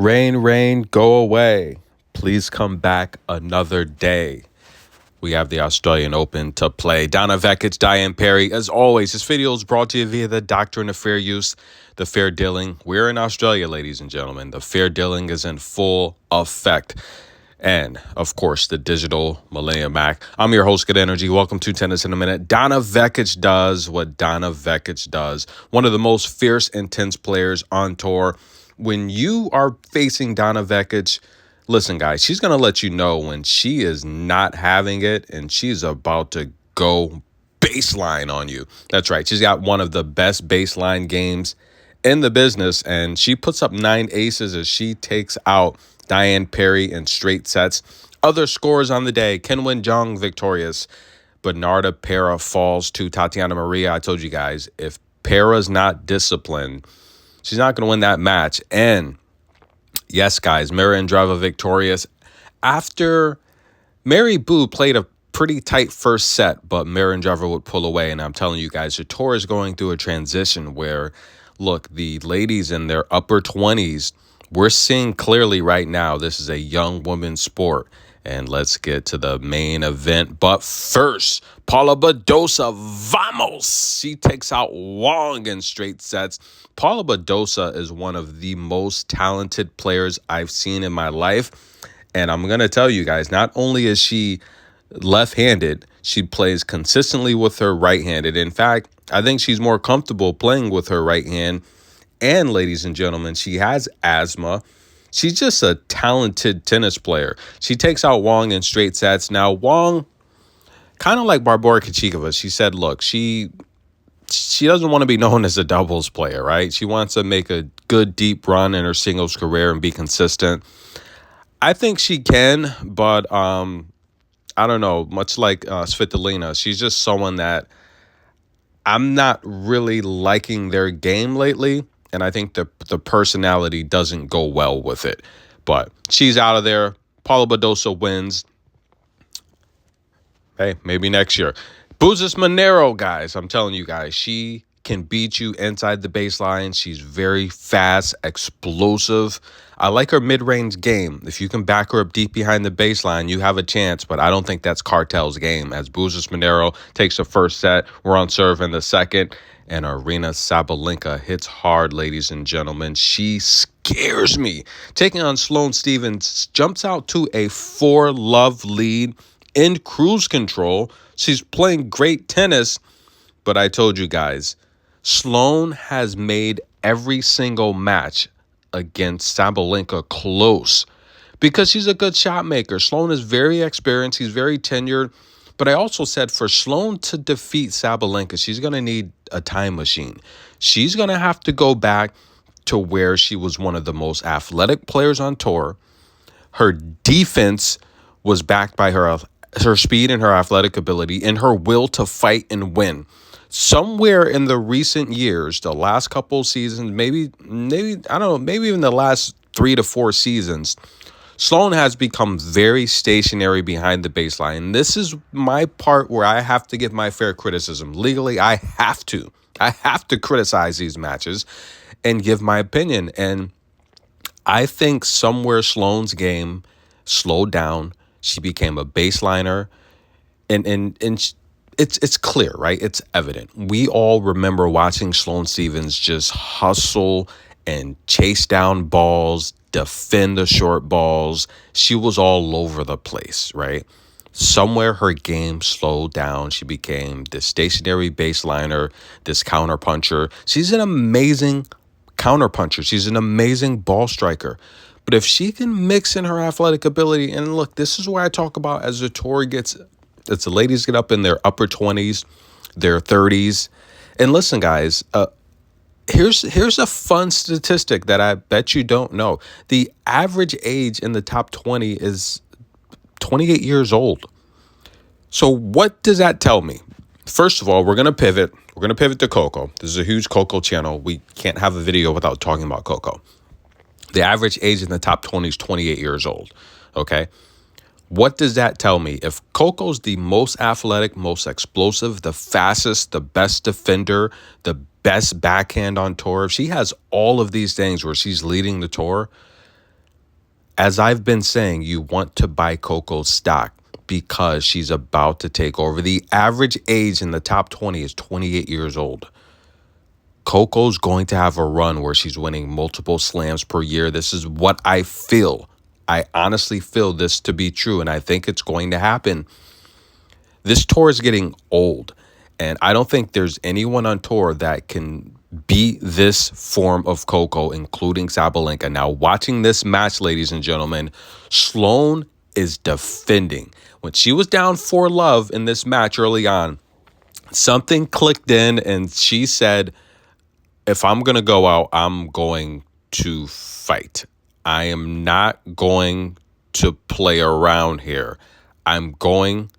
Rain, rain, go away. Please come back another day. We have the Australian Open to play. Donna Vekic, Diane Perry. As always, this video is brought to you via the Doctrine of Fair Use, the fair dealing. We're in Australia, ladies and gentlemen. The fair dealing is in full effect. And, of course, the digital Millennium Mac. I'm your host, Good Energy. Welcome to Tennis in a Minute. Donna Vekic does what Donna Vekic does. One of the most fierce, intense players on tour. When you are facing Donna Vekic, listen, guys, she's going to let you know when she is not having it and she's about to go baseline on you. That's right. She's got one of the best baseline games in the business, and she puts up 9 aces as she takes out Diane Perry in straight sets. Other scores on the day: Kenwin Jong victorious. Bernarda Pera falls to Tatiana Maria. I told you guys, if Pera's not disciplined, she's not going to win that match. And yes, guys, Mirra Andreeva victorious. After Mary Boo played a pretty tight first set, but Mirra Andreeva would pull away. And I'm telling you guys, the tour is going through a transition where, look, the ladies in their upper 20s, we're seeing clearly right now this is a young woman's sport. And let's get to the main event. But first, Paula Badosa, vamos! She takes out Wong in straight sets. Paula Badosa is one of the most talented players I've seen in my life. And I'm going to tell you guys, not only is she left-handed, she plays consistently with her right-handed. In fact, I think she's more comfortable playing with her right hand. And ladies and gentlemen, she has asthma. She's just a talented tennis player. She takes out Wong in straight sets. Now, Wong, kind of like Barbora Krejcikova, she said, look, she doesn't want to be known as a doubles player, right? She wants to make a good, deep run in her singles career and be consistent. I think she can, but I don't know, much like Svitolina, she's just someone that I'm not really liking their game lately. And I think the personality doesn't go well with it. But she's out of there. Paula Badosa wins. Hey, maybe next year. Bouzas Maneiro, guys. I'm telling you guys, she can beat you inside the baseline. She's very fast, explosive. I like her mid-range game. If you can back her up deep behind the baseline, you have a chance. But I don't think that's Cartel's game. As Bouzas Maneiro takes the first set, we're on serve in the second. And Aryna Sabalenka hits hard, ladies and gentlemen. She scares me. Taking on Sloane Stephens, jumps out to a 4-love lead in cruise control. She's playing great tennis. But I told you guys, Sloane has made every single match against Sabalenka close because she's a good shot maker. Sloane is very experienced. He's very tenured. But I also said for Sloane to defeat Sabalenka, she's going to need a time machine. She's going to have to go back to where she was one of the most athletic players on tour. Her defense was backed by her speed and her athletic ability and her will to fight and win. Somewhere in the recent years, the last couple seasons, maybe I don't know, maybe even the last 3 to 4 seasons, Sloane has become very stationary behind the baseline. And this is my part where I have to give my fair criticism. Legally, I have to criticize these matches and give my opinion. And I think somewhere Sloane's game slowed down. She became a baseliner. And it's clear, right? It's evident. We all remember watching Sloane Stephens just hustle and chase down balls, defend the short balls. She was all over the place, right? Somewhere her game slowed down. She became this stationary baseliner, this counterpuncher. She's an amazing counterpuncher. She's an amazing ball striker. But if she can mix in her athletic ability, and look, this is where I talk about as the tour gets, as the ladies get up in their upper 20s, their 30s. And listen, guys, Here's a fun statistic that I bet you don't know. The average age in the top 20 is 28 years old. So what does that tell me? First of all, we're going to pivot. We're going to pivot to Coco. This is a huge Coco channel. We can't have a video without talking about Coco. The average age in the top 20 is 28 years old. Okay? What does that tell me? If Coco's the most athletic, most explosive, the fastest, the best defender, the best backhand on tour, if she has all of these things where she's leading the tour, As I've been saying, you want to buy Coco's stock because she's about to take over. The average age in the top 20 is 28 years old. Coco's going to have a run where she's winning multiple slams per year. This is what I feel. I honestly feel this to be true, and I think it's going to happen. This tour is getting old, and I don't think there's anyone on tour that can beat this form of Coco, including Sabalenka. Now, watching this match, ladies and gentlemen, Sloane is defending. When she was down 4-love in this match early on, something clicked in, and she said, if I'm going to go out, I'm going to fight. I am not going to play around here. I'm going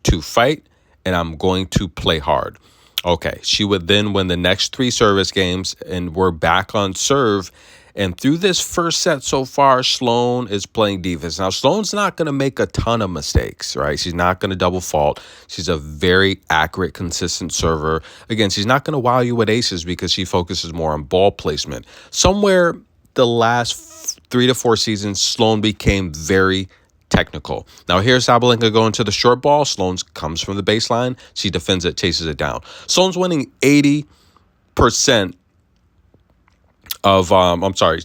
to fight, and I'm going to play hard. Okay, she would then win the next 3 service games, and we're back on serve. And through this first set so far, Sloane is playing defense. Now, Sloane's not going to make a ton of mistakes, right? She's not going to double fault. She's a very accurate, consistent server. Again, she's not going to wow you with aces because she focuses more on ball placement. Somewhere the last 3 to 4 seasons, Sloane became very technical. Now, here's Sabalenka going to the short ball. Sloane comes from the baseline. She defends it, chases it down. Sloane's winning 80% of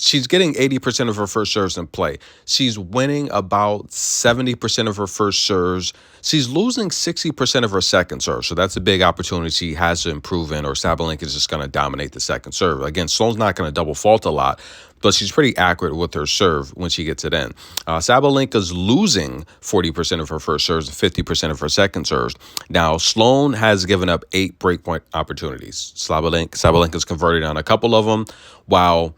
she's getting 80% of her first serves in play. She's winning about 70% of her first serves. She's losing 60% of her second serve. So that's a big opportunity she has to improve in, or Sabalenka is just going to dominate the second serve. Again, Sloane's not going to double fault a lot, but she's pretty accurate with her serve when she gets it in. Sabalenka's losing 40% of her first serves, 50% of her second serves. Now, Sloane has given up 8 breakpoint opportunities. Sabalenka's converted on a couple of them, while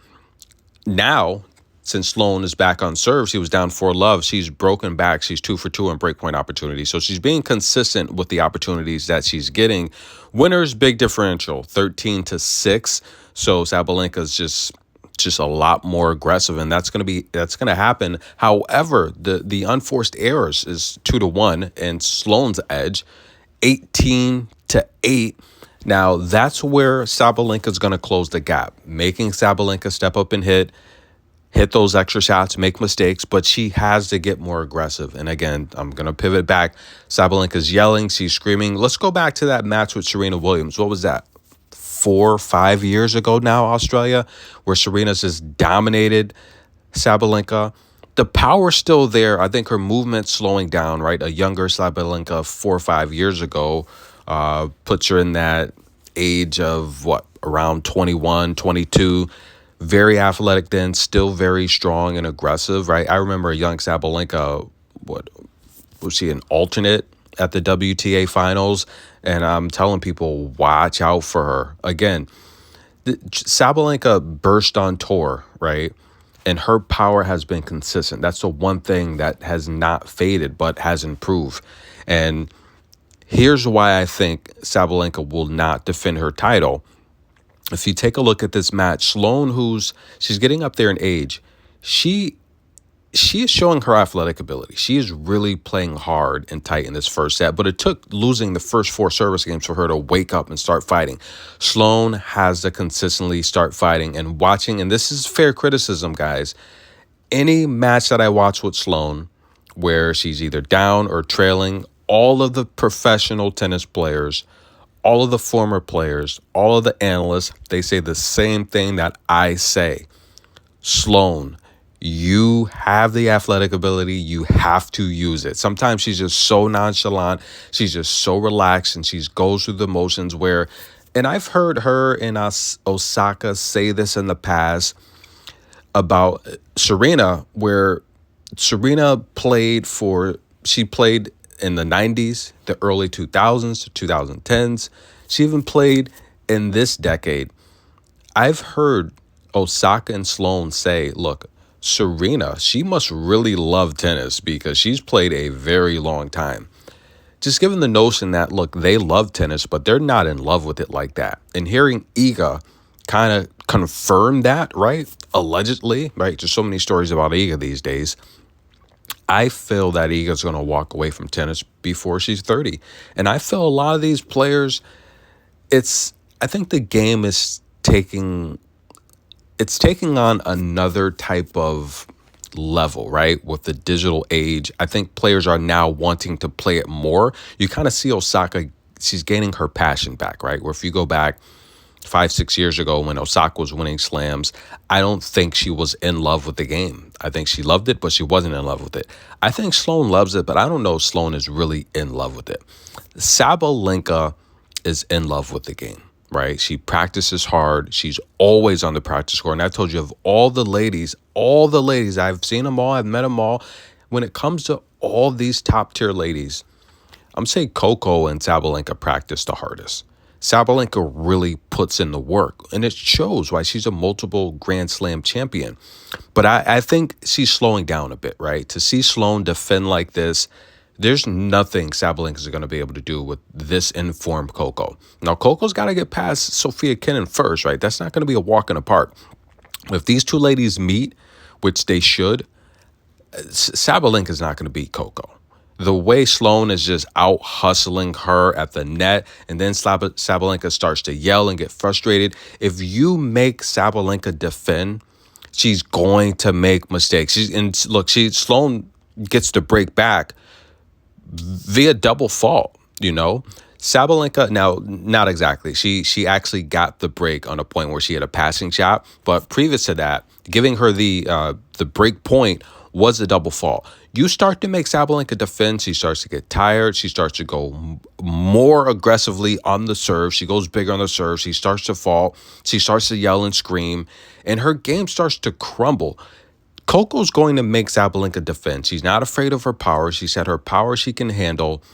now, since Sloane is back on serve, she was down 4-love. She's broken back. She's 2 for 2 in breakpoint opportunities. So she's being consistent with the opportunities that she's getting. Winners, big differential, 13-6. So Sabalenka's just a lot more aggressive, and that's going to happen. However, the unforced errors is 2-1, and Sloane's edge 18-8. Now, that's where Sabalenka's going to close the gap, making Sabalenka step up and hit those extra shots, make mistakes, but she has to get more aggressive. And again, I'm going to pivot back. Sabalenka's yelling, she's screaming. Let's go back to that match with Serena Williams. What was that? 4 or 5 years ago now, Australia, where Serena's just dominated Sabalenka. The power's still there. I think her movement's slowing down, right? A younger Sabalenka 4 or 5 years ago puts her in that age of, around 21, 22. Very athletic then, still very strong and aggressive, right? I remember a young Sabalenka, was she an alternate at the WTA finals? And I'm telling people, watch out for her. Again, Sabalenka burst on tour, right? And her power has been consistent. That's the one thing that has not faded, but has improved. And here's why I think Sabalenka will not defend her title. If you take a look at this match, Sloane, she's getting up there in age, she is showing her athletic ability. She is really playing hard and tight in this first set, but it took losing the first 4 service games for her to wake up and start fighting. Sloane has to consistently start fighting and watching, and this is fair criticism, guys. Any match that I watch with Sloane where she's either down or trailing, all of the professional tennis players, all of the former players, all of the analysts, they say the same thing that I say. Sloane, you have the athletic ability. You have to use it. Sometimes she's just so nonchalant. She's just so relaxed, and she goes through the motions where, and I've heard her in Osaka say this in the past about Serena, where Serena played in the 90s, the early 2000s, to 2010s. She even played in this decade. I've heard Osaka and Sloane say, look, Serena, she must really love tennis because she's played a very long time. Just given the notion that, look, they love tennis, but they're not in love with it like that. And hearing Iga kind of confirm that, right? Allegedly, right? There's so many stories about Iga these days. I feel that Iga's going to walk away from tennis before she's 30. And I feel a lot of these players, I think the game is taking on another type of level, right? With the digital age, I think players are now wanting to play it more. You kind of see Osaka, she's gaining her passion back, right? Where if you go back 5-6 years ago when Osaka was winning slams, I don't think she was in love with the game. I think she loved it, but she wasn't in love with it. I think Sloane loves it, but I don't know if Sloane is really in love with it. Sabalenka is in love with the game, right? She practices hard. She's always on the practice court. And I told you, of all the ladies, I've seen them all, I've met them all. When it comes to all these top tier ladies, I'm saying Coco and Sabalenka practice the hardest. Sabalenka really puts in the work, and it shows why she's a multiple Grand Slam champion. But I think she's slowing down a bit, right? To see Sloane defend like this, there's nothing Sabalenka is going to be able to do with this informed Coco. Now, Coco's got to get past Sofia Kenin first, right? That's not going to be a walk in the park. If these two ladies meet, which they should, Sabalenka is not going to beat Coco. The way Sloane is just out hustling her at the net, and then Sabalenka starts to yell and get frustrated. If you make Sabalenka defend, she's going to make mistakes. Sloane gets to break back via double fault, Sabalenka, now, not exactly. She actually got the break on a point where she had a passing shot, but previous to that, giving her the break point was a double fault. You start to make Sabalenka defend, she starts to get tired. She starts to go more aggressively on the serve. She goes bigger on the serve. She starts to fall. She starts to yell and scream, and her game starts to crumble. Coco's going to make Sabalenka defend. She's not afraid of her power. She said her power she can handle.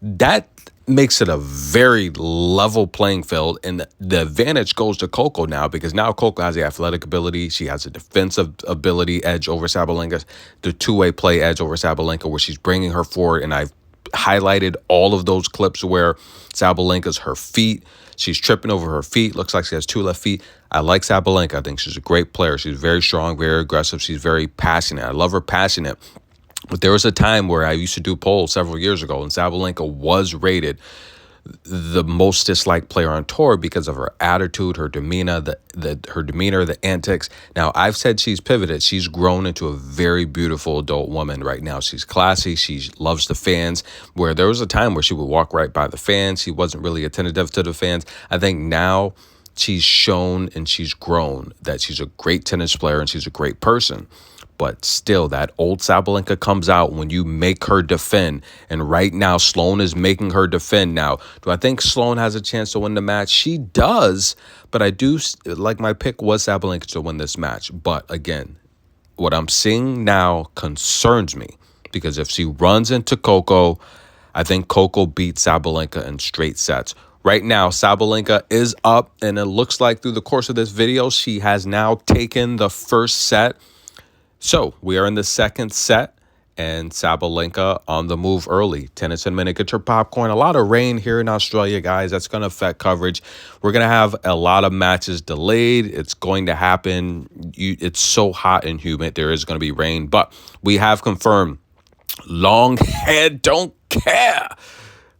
That makes it a very level playing field, and the advantage goes to Coco now, because now Coco has the athletic ability. She has a defensive ability edge over Sabalenka, the two-way play edge over Sabalenka, where she's bringing her forward, and I've highlighted all of those clips where Sabalenka's her feet. She's tripping over her feet. Looks like she has two left feet. I like Sabalenka. I think she's a great player. She's very strong, very aggressive. She's very passionate. I love her passionate. But there was a time where I used to do polls several years ago, and Sabalenka was rated the most disliked player on tour because of her attitude, her demeanor, the antics. Now, I've said she's pivoted. She's grown into a very beautiful adult woman right now. She's classy. She loves the fans, where there was a time where she would walk right by the fans. She wasn't really attentive to the fans. I think now she's shown and she's grown that she's a great tennis player and she's a great person. But still, that old Sabalenka comes out when you make her defend. And right now, Sloane is making her defend. Now, do I think Sloane has a chance to win the match? She does. But I do, like, my pick was Sabalenka to win this match. But again, what I'm seeing now concerns me, because if she runs into Coco, I think Coco beats Sabalenka in straight sets. Right now, Sabalenka is up, and it looks like through the course of this video, she has now taken the first set. So we are in the second set, and Sabalenka on the move early. Tennis in a minute. Get your popcorn. A lot of rain here in Australia, guys. That's going to affect coverage. We're going to have a lot of matches delayed. It's going to happen. It's so hot and humid. There is going to be rain, but we have confirmed long hair don't care.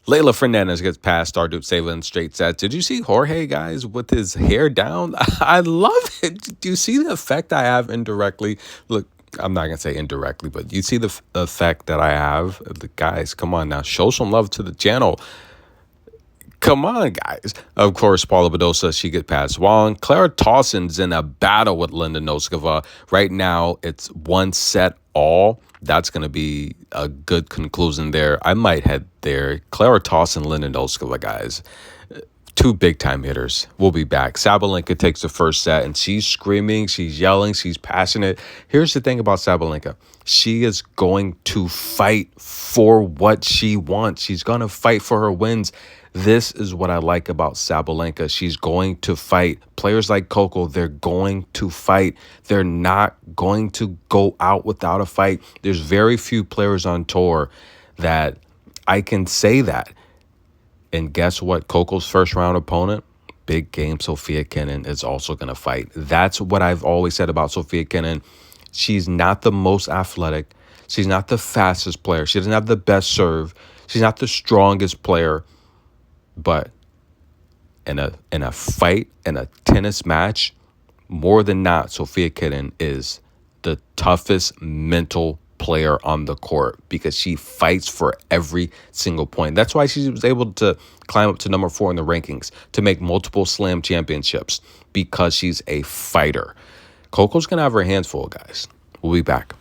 Leylah Fernandez gets past Stardupseva in straight sets. Did you see Jorge, guys, with his hair down? I love it. Do you see the effect I have indirectly? Look, I'm not going to say indirectly, but you see the effect that I have? The guys, come on now. Show some love to the channel. Come on, guys. Of course, Paula Badosa, she gets past Wong. Clara Tausson's in a battle with Linda Noskova. Right now, it's one set all. That's going to be a good conclusion there. I might head there. Clara Tauson, Linda Noskova, guys. Two big-time hitters. We'll be back. Sabalenka takes the first set, and she's screaming, she's yelling, she's passionate. Here's the thing about Sabalenka. She is going to fight for what she wants. She's going to fight for her wins. This is what I like about Sabalenka. She's going to fight. Players like Coco, they're going to fight. They're not going to go out without a fight. There's very few players on tour that I can say that. And guess what? Coco's first round opponent, big game Sofia Kenin, is also going to fight. That's what I've always said about Sofia Kenin. She's not the most athletic. She's not the fastest player. She doesn't have the best serve. She's not the strongest player. But in a fight, in a tennis match, more than not, Sofia Kenin is the toughest mental player on the court because she fights for every single point. That's why she was able to climb up to number 4 in the rankings, to make multiple slam championships, because she's a fighter. Coco's going to have her hands full, guys. We'll be back.